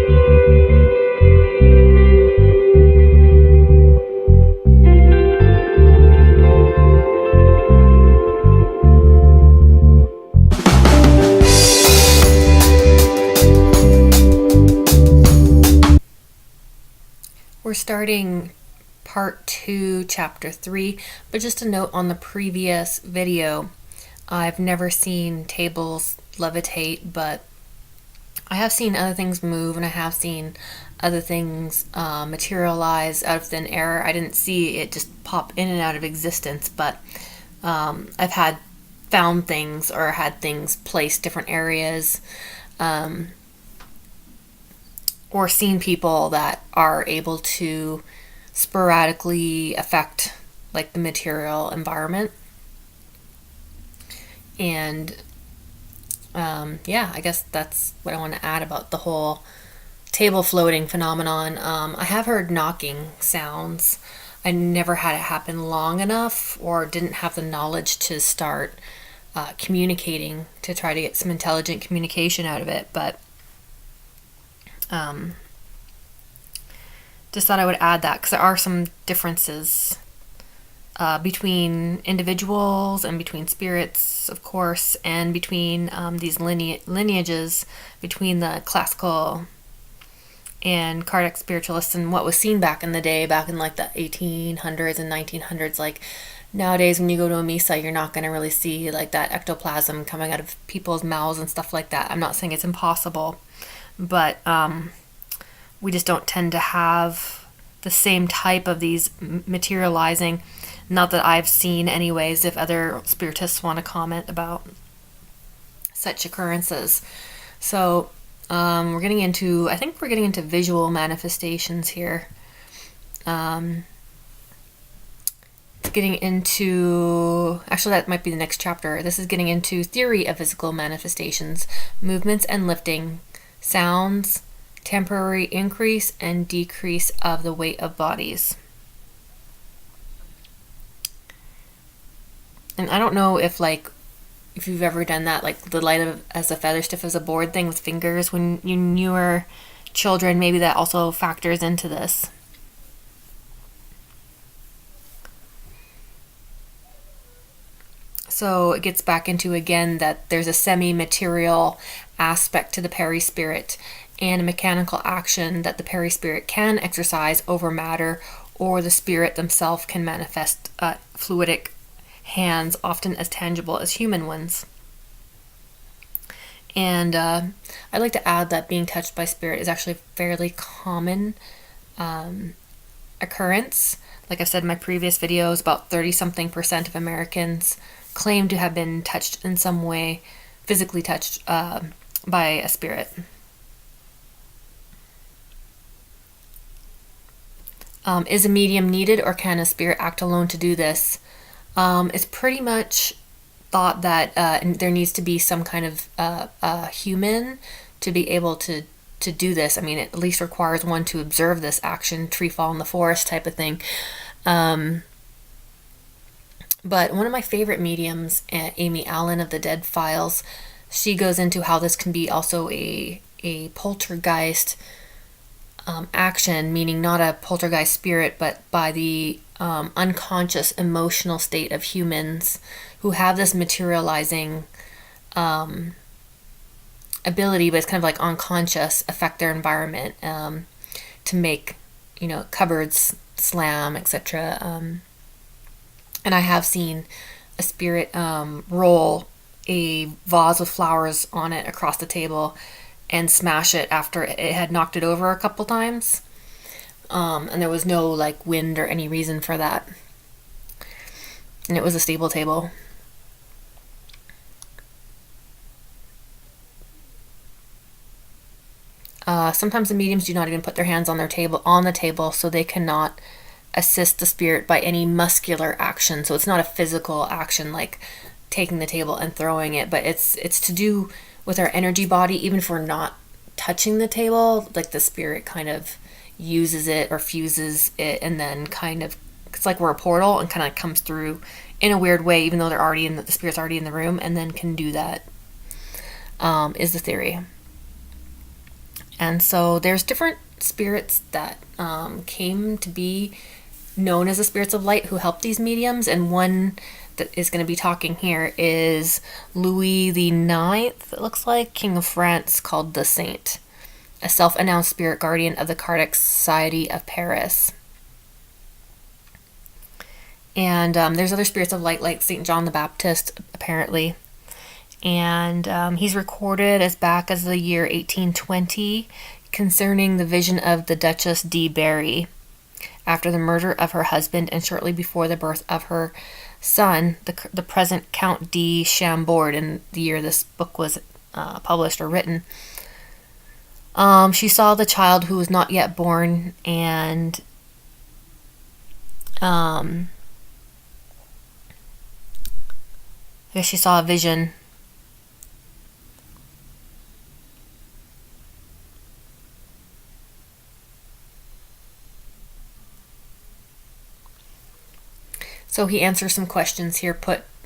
We're starting part 2, chapter 3, but just a note on the previous video, I've never seen tables levitate, but I have seen other things move, and I have seen other things materialize out of thin air. I didn't see it just pop in and out of existence, but I've had found things or had things placed different areas, or seen people that are able to sporadically affect like the material environment. And I guess that's what I want to add about the whole table floating phenomenon. I have heard knocking sounds. I never had it happen long enough or didn't have the knowledge to start communicating to try to get some intelligent communication out of it, but just thought I would add that because there are some differences between individuals and between spirits, of course, and between these lineages between the classical and Kardec spiritualists and what was seen back in the day, back in like the 1800s and 1900s. Like nowadays, when you go to a misa, you're not going to really see like that ectoplasm coming out of people's mouths and stuff like that. I'm not saying it's impossible, but we just don't tend to have the same type of these materializing. Not that I've seen anyways, if other spiritists want to comment about such occurrences. So we're getting into visual manifestations here. Getting into, actually that might be the next chapter. This is getting into theory of physical manifestations, movements and lifting, sounds, temporary increase and decrease of the weight of bodies. And I don't know if you've ever done that, like the light as a feather, stiff as a board thing with fingers when you were children. Maybe that also factors into this. So it gets back into, again, that there's a semi-material aspect to the perispirit and a mechanical action that the perispirit can exercise over matter, or the spirit themselves can manifest fluidic hands, often as tangible as human ones. And I'd like to add that being touched by spirit is actually a fairly common occurrence. Like I've said in my previous videos, about 30-something% of Americans claim to have been touched in some way, physically touched by a spirit. Is a medium needed, or can a spirit act alone to do this? It's pretty much thought that there needs to be some kind of human to be able to do this. I mean, it at least requires one to observe this action, tree fall in the forest type of thing. But one of my favorite mediums, Amy Allen of the Dead Files, she goes into how this can be also a poltergeist action, meaning not a poltergeist spirit, but by the unconscious emotional state of humans who have this materializing ability, but it's kind of like unconscious, affect their environment to make, cupboards slam, etc. And I have seen a spirit roll a vase with flowers on it across the table and smash it after it had knocked it over a couple times. And there was no wind or any reason for that. And it was a stable table. Sometimes the mediums do not even put their hands on the table, so they cannot assist the spirit by any muscular action. So it's not a physical action like taking the table and throwing it, but it's to do with our energy body. Even if we're not touching the table, like the spirit kind of uses it or fuses it, and then kind of, it's like we're a portal and kind of comes through in a weird way, even though the spirit's already in the room, and then can do that. Is the theory. And so there's different spirits that came to be known as the spirits of light who help these mediums, and one that is going to be talking here is Louis the Ninth, it looks like, King of France, called the Saint, a self-announced spirit guardian of the Cardiac Society of Paris. And there's other spirits of light like St. John the Baptist, apparently. And he's recorded as back as the year 1820 concerning the vision of the Duchess de Berry after the murder of her husband and shortly before the birth of her son, the present Count de Chambord, in the year this book was published or written. She saw the child who was not yet born, and I guess she saw a vision. So he answers some questions here,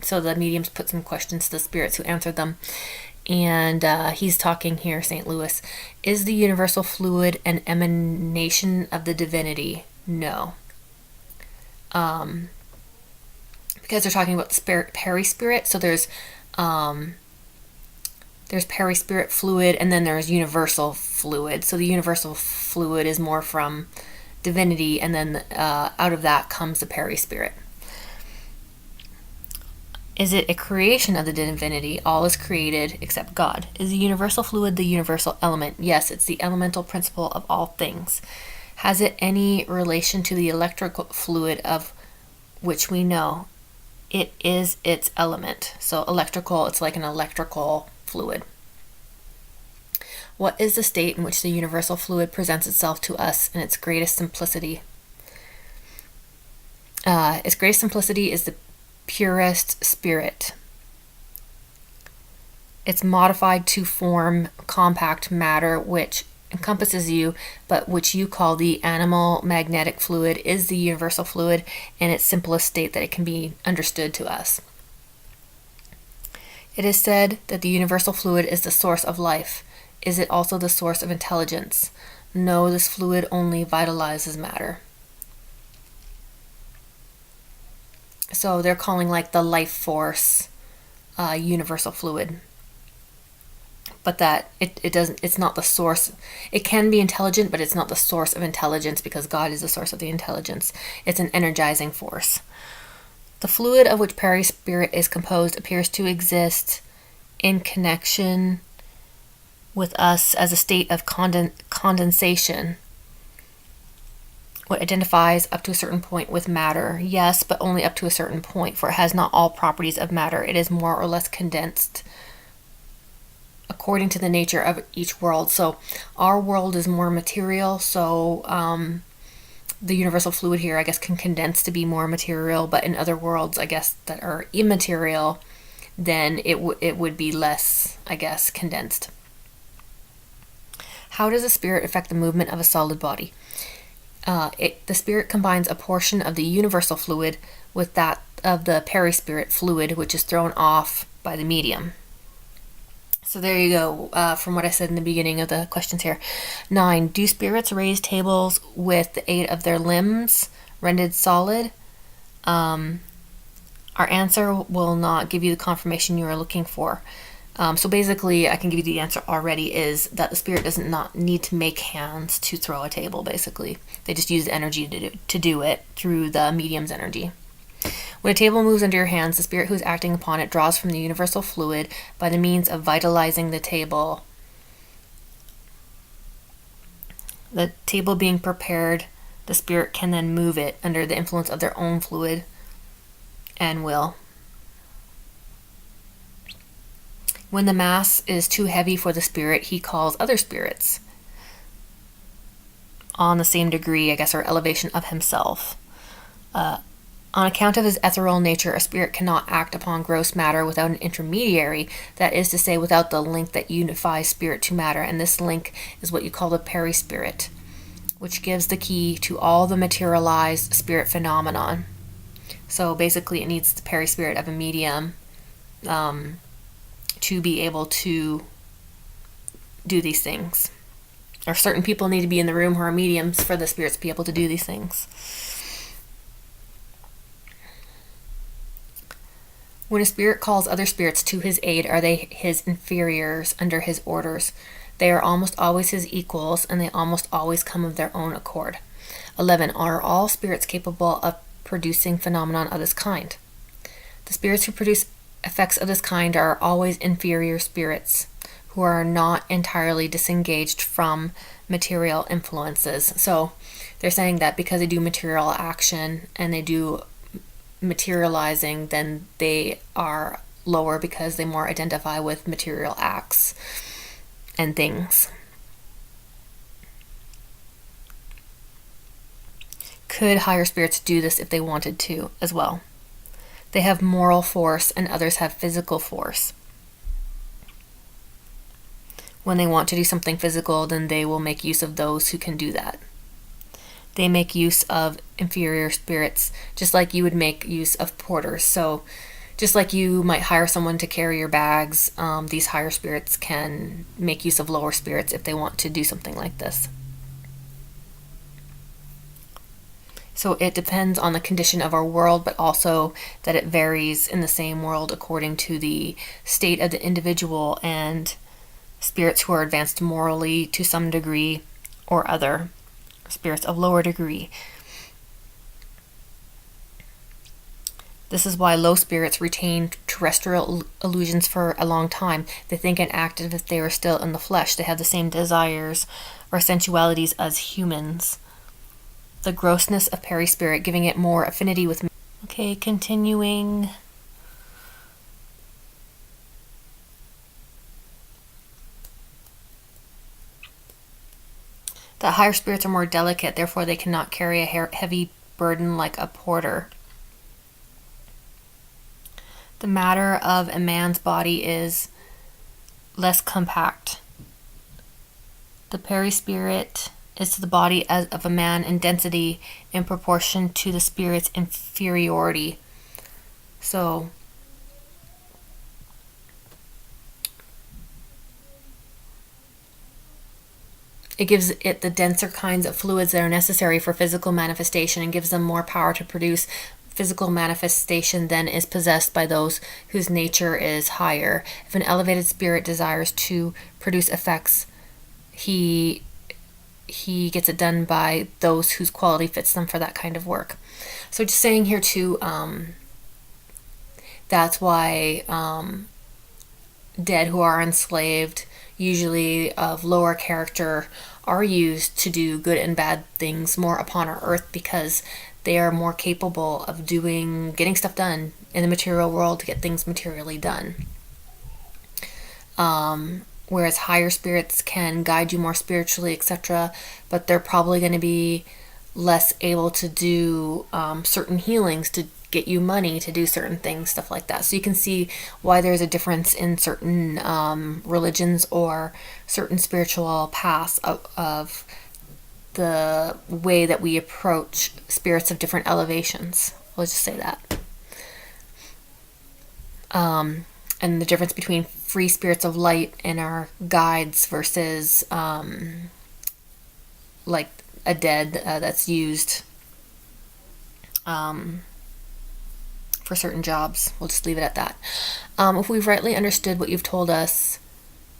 so the mediums put some questions to the spirits who answered them. And he's talking here, St. Louis. Is the universal fluid an emanation of the divinity? No. Because they're talking about the perispirit, so there's perispirit fluid, and then there's universal fluid. So the universal fluid is more from divinity, and then out of that comes the perispirit. Is it a creation of the divinity? All is created except God. Is the universal fluid the universal element? Yes, it's the elemental principle of all things. Has it any relation to the electrical fluid of which we know? It is its element. So electrical, it's like an electrical fluid. What is the state in which the universal fluid presents itself to us in its greatest simplicity? Its greatest simplicity is the purest spirit. It's modified to form compact matter which encompasses you, but which you call the animal magnetic fluid, is the universal fluid in its simplest state that it can be understood to us. It is said that the universal fluid is the source of life. Is it also the source of intelligence? No, this fluid only vitalizes matter. So they're calling like the life force universal fluid, but that it doesn't. It's not the source. It can be intelligent, but it's not the source of intelligence because God is the source of the intelligence. It's an energizing force. The fluid of which perispirit is composed appears to exist in connection with us as a state of condensation. What identifies up to a certain point with matter? Yes, but only up to a certain point, for it has not all properties of matter. It is more or less condensed according to the nature of each world. So our world is more material, so the universal fluid here, I guess, can condense to be more material, but in other worlds, I guess, that are immaterial, then it would be less, I guess, condensed. How does a spirit affect the movement of a solid body? The spirit combines a portion of the universal fluid with that of the perispirit fluid, which is thrown off by the medium. So there you go, from what I said in the beginning of the questions here. 9. Do spirits raise tables with the aid of their limbs rendered solid? Our answer will not give you the confirmation you are looking for. So basically, I can give you the answer already, is that the spirit does not need to make hands to throw a table, basically. They just use the energy to do it through the medium's energy. When a table moves under your hands, the spirit who is acting upon it draws from the universal fluid by the means of vitalizing the table. The table being prepared, the spirit can then move it under the influence of their own fluid and will. When the mass is too heavy for the spirit, he calls other spirits on the same degree, I guess, or elevation of himself. On account of his ethereal nature, a spirit cannot act upon gross matter without an intermediary, that is to say, without the link that unifies spirit to matter, and this link is what you call the perispirit, which gives the key to all the materialized spirit phenomenon. So basically, it needs the perispirit of a medium to be able to do these things. or certain people need to be in the room who are mediums for the spirits to be able to do these things. When a spirit calls other spirits to his aid, are they his inferiors under his orders? They are almost always his equals, and they almost always come of their own accord. 11. Are all spirits capable of producing phenomenon of this kind? The spirits who produce effects of this kind are always inferior spirits who are not entirely disengaged from material influences. So they're saying that because they do material action and they do materializing, then they are lower because they more identify with material acts and things. Could higher spirits do this if they wanted to as well? They have moral force and others have physical force. When they want to do something physical, then they will make use of those who can do that. They make use of inferior spirits, just like you would make use of porters. So just like you might hire someone to carry your bags, these higher spirits can make use of lower spirits if they want to do something like this. So it depends on the condition of our world, but also that it varies in the same world according to the state of the individual and spirits who are advanced morally to some degree or other. Spirits of lower degree. This is why low spirits retain terrestrial illusions for a long time. They think and act as if they are still in the flesh. They have the same desires or sensualities as humans. The grossness of perispirit, giving it more affinity with... Okay, continuing. The higher spirits are more delicate, therefore they cannot carry a heavy burden like a porter. The matter of a man's body is less compact. The perispirit is to the body of a man in density in proportion to the spirit's inferiority. So it gives it the denser kinds of fluids that are necessary for physical manifestation and gives them more power to produce physical manifestation than is possessed by those whose nature is higher. If an elevated spirit desires to produce effects, he gets it done by those whose quality fits them for that kind of work. So just saying here too, that's why dead who are enslaved, usually of lower character, are used to do good and bad things more upon our earth because they are more capable of getting stuff done in the material world to get things materially done. Whereas higher spirits can guide you more spiritually, etc., but they're probably going to be less able to do certain healings to get you money to do certain things, stuff like that. So you can see why there's a difference in certain religions or certain spiritual paths of the way that we approach spirits of different elevations. Let's just say that. And the difference between free spirits of light and our guides versus like a dead that's used for certain jobs. We'll just leave it at that. If we've rightly understood what you've told us,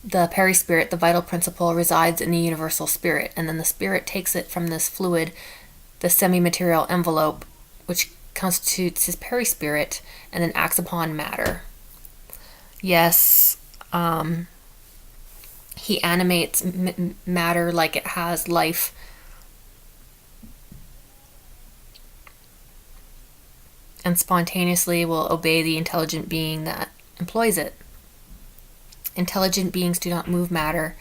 the perispirit, the vital principle, resides in the universal spirit, and then the spirit takes it from this fluid, the semi-material envelope, which constitutes his perispirit, and then acts upon matter. Yes, he animates matter like it has life. And spontaneously will obey the intelligent being that employs it. Intelligent beings do not move matter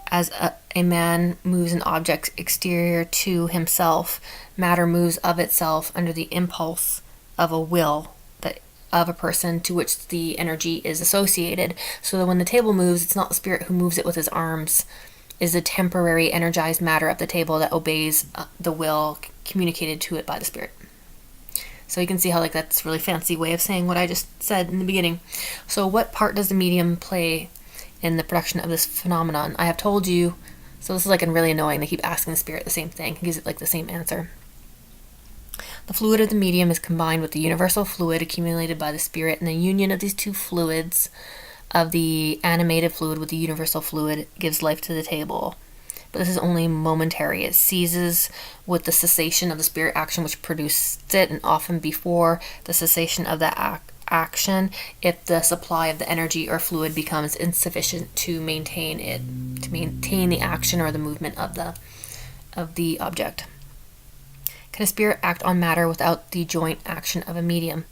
as a man moves an object exterior to himself. Matter moves of itself under the impulse of a will of a person to which the energy is associated. So that when the table moves, it's not the spirit who moves it with his arms. Is a temporary energized matter at the table that obeys the will communicated to it by the spirit. So you can see how that's a really fancy way of saying what I just said in the beginning. So what part does the medium play in the production of this phenomenon? I have told you So this is like really annoying. They keep asking the spirit the same thing. It gives it like the same answer. The fluid of the medium is combined with the universal fluid accumulated by the spirit, and the union of these two fluids, of the animated fluid with the universal fluid, gives life to the table. But this is only momentary. It ceases with the cessation of the spirit action which produced it, and often before the cessation of that action, if the supply of the energy or fluid becomes insufficient to maintain the action or the movement of the object. Can a spirit act on matter without the joint action of a medium?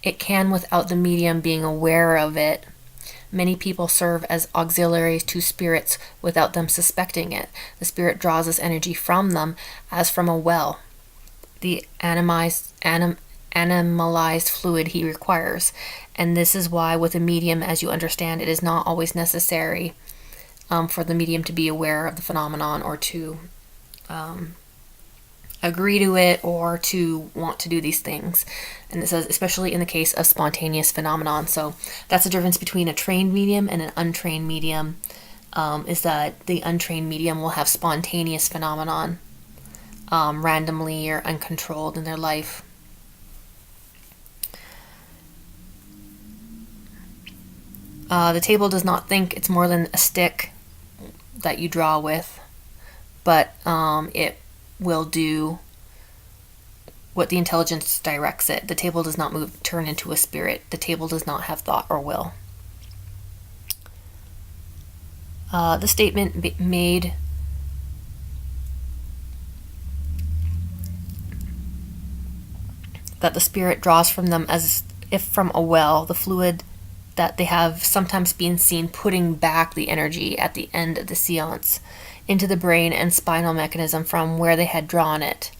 It can, without the medium being aware of it. Many people serve as auxiliaries to spirits without them suspecting it. The spirit draws this energy from them as from a well, the animalized fluid he requires. And this is why with a medium, as you understand, it is not always necessary for the medium to be aware of the phenomenon or to agree to it or to want to do these things. And it says, especially in the case of spontaneous phenomenon. So that's the difference between a trained medium and an untrained medium, is that the untrained medium will have spontaneous phenomenon randomly or uncontrolled in their life. The table does not think it's more than a stick that you draw with, but it will do what the intelligence directs it. The table does not turn into a spirit. The table does not have thought or will. The statement made that the spirit draws from them as if from a well, the fluid that they have sometimes been seen putting back the energy at the end of the seance into the brain and spinal mechanism from where they had drawn it.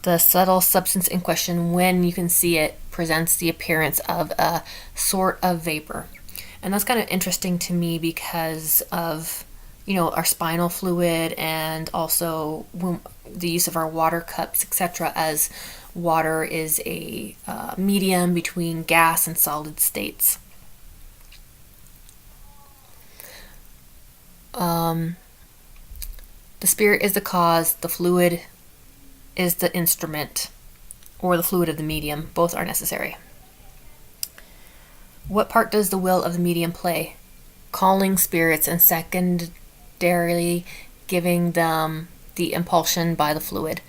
The subtle substance in question, when you can see it, presents the appearance of a sort of vapor. And that's kind of interesting to me because of, our spinal fluid, and also the use of our water cups, etc., as water is a medium between gas and solid states. The spirit is the cause, the fluid is the instrument, or the fluid of the medium. Both are necessary. What part does the will of the medium play? Calling spirits and secondarily giving them the impulsion by the fluid.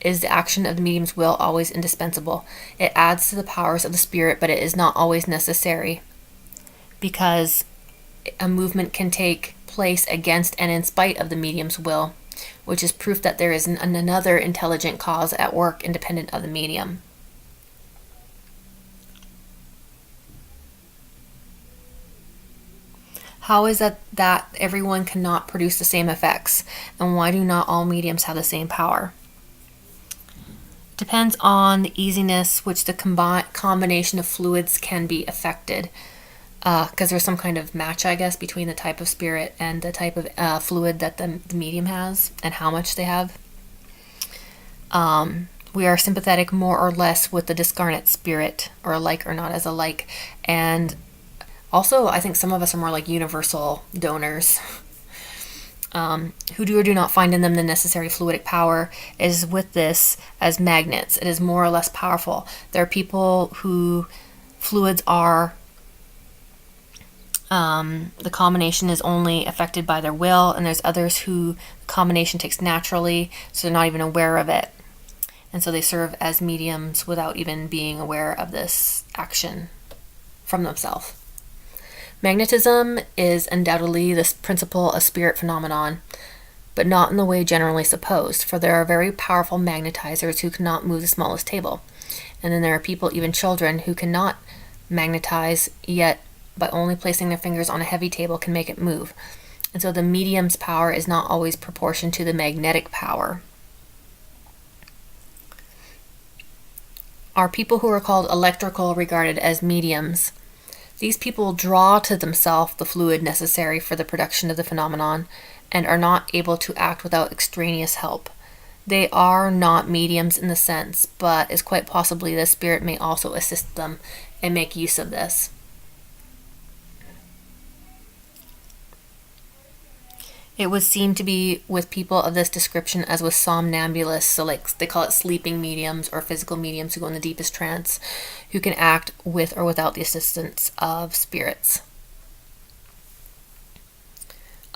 Is the action of the medium's will always indispensable? It adds to the powers of the spirit, but it is not always necessary, because a movement can take place against and in spite of the medium's will, which is proof that there is another intelligent cause at work independent of the medium. How is that everyone cannot produce the same effects, and why do not all mediums have the same power? Depends on the easiness which the combination of fluids can be affected, because there's some kind of match, I guess, between the type of spirit and the type of fluid that the medium has and how much they have. We are sympathetic more or less with the discarnate spirit, or alike or not as alike. And also, I think some of us are more like universal donors, who do or do not find in them the necessary fluidic power. Is with this as magnets. It is more or less powerful. There are people who fluids are, the combination is only affected by their will, and there's others who the combination takes naturally, so they're not even aware of it. And so they serve as mediums without even being aware of this action from themselves. Magnetism is undoubtedly the principle of spirit phenomenon, but not in the way generally supposed, for there are very powerful magnetizers who cannot move the smallest table. And then there are people, even children, who cannot magnetize, yet by only placing their fingers on a heavy table can make it move. And so the medium's power is not always proportioned to the magnetic power. Are people who are called electrical regarded as mediums? These people draw to themselves the fluid necessary for the production of the phenomenon and are not able to act without extraneous help. They are not mediums in the sense, but it's quite possibly the spirit may also assist them and make use of this. It would seem to be with people of this description as with somnambulists, so like they call it sleeping mediums or physical mediums who go in the deepest trance, who can act with or without the assistance of spirits.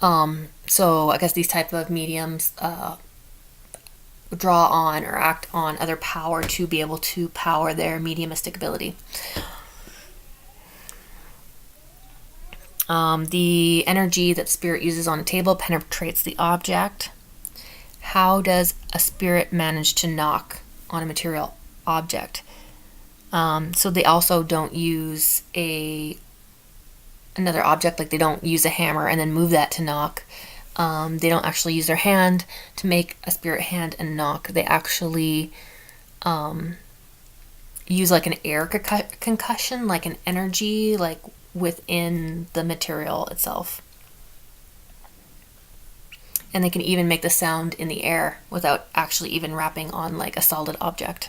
So I guess these type of mediums draw on or act on other power to be able to power their mediumistic ability. The energy that spirit uses on a table penetrates the object. How does a spirit manage to knock on a material object? So they also don't use another object, like they don't use a hammer and then move that to knock. They don't actually use their hand to make a spirit hand and knock. They actually use like an air concussion, like an energy, like within the material itself. And they can even make the sound in the air without actually even wrapping on like a solid object.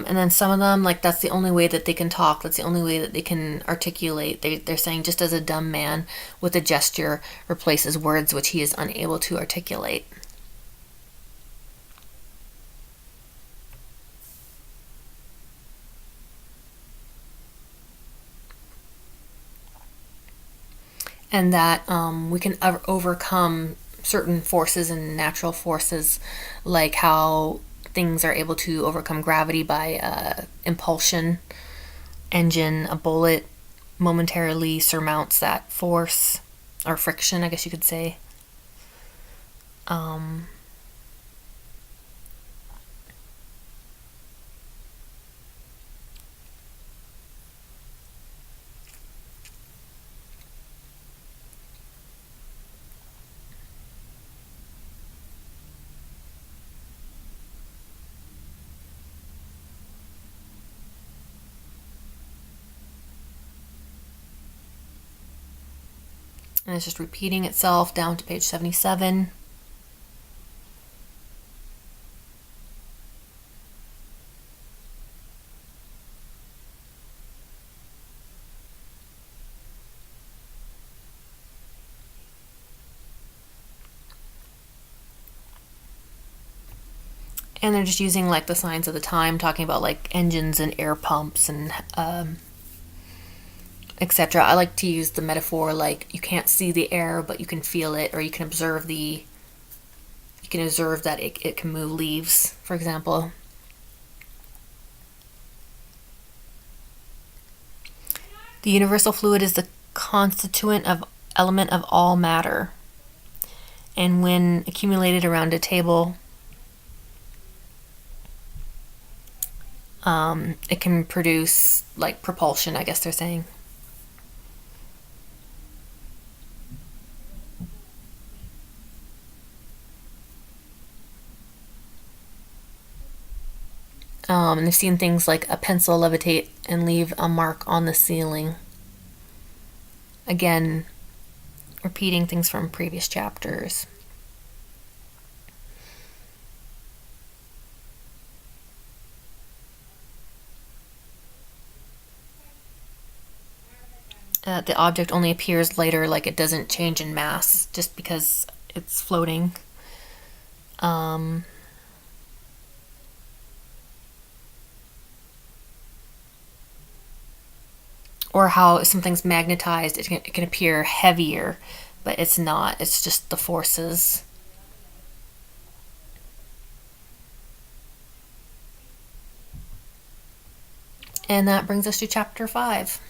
And then some of them, like, that's the only way that they can talk. That's the only way that they can articulate. They're saying just as a dumb man with a gesture replaces words which he is unable to articulate. And that we can overcome certain forces and natural forces, like how things are able to overcome gravity by impulsion engine. A bullet momentarily surmounts that force or friction, I guess you could say. And it's just repeating itself down to page 77. And they're just using like the signs of the time, talking about like engines and air pumps and etc. I like to use the metaphor like you can't see the air, but you can feel it, or you can observe that it can move leaves, for example. The universal fluid is the constituent of element of all matter, and when accumulated around a table, it can produce like propulsion, I guess they're saying. And they've seen things like a pencil levitate and leave a mark on the ceiling. Again, repeating things from previous chapters. The object only appears lighter, like it doesn't change in mass just because it's floating. Or how if something's magnetized, it can appear heavier, but it's not. It's just the forces. And that brings us to chapter 5.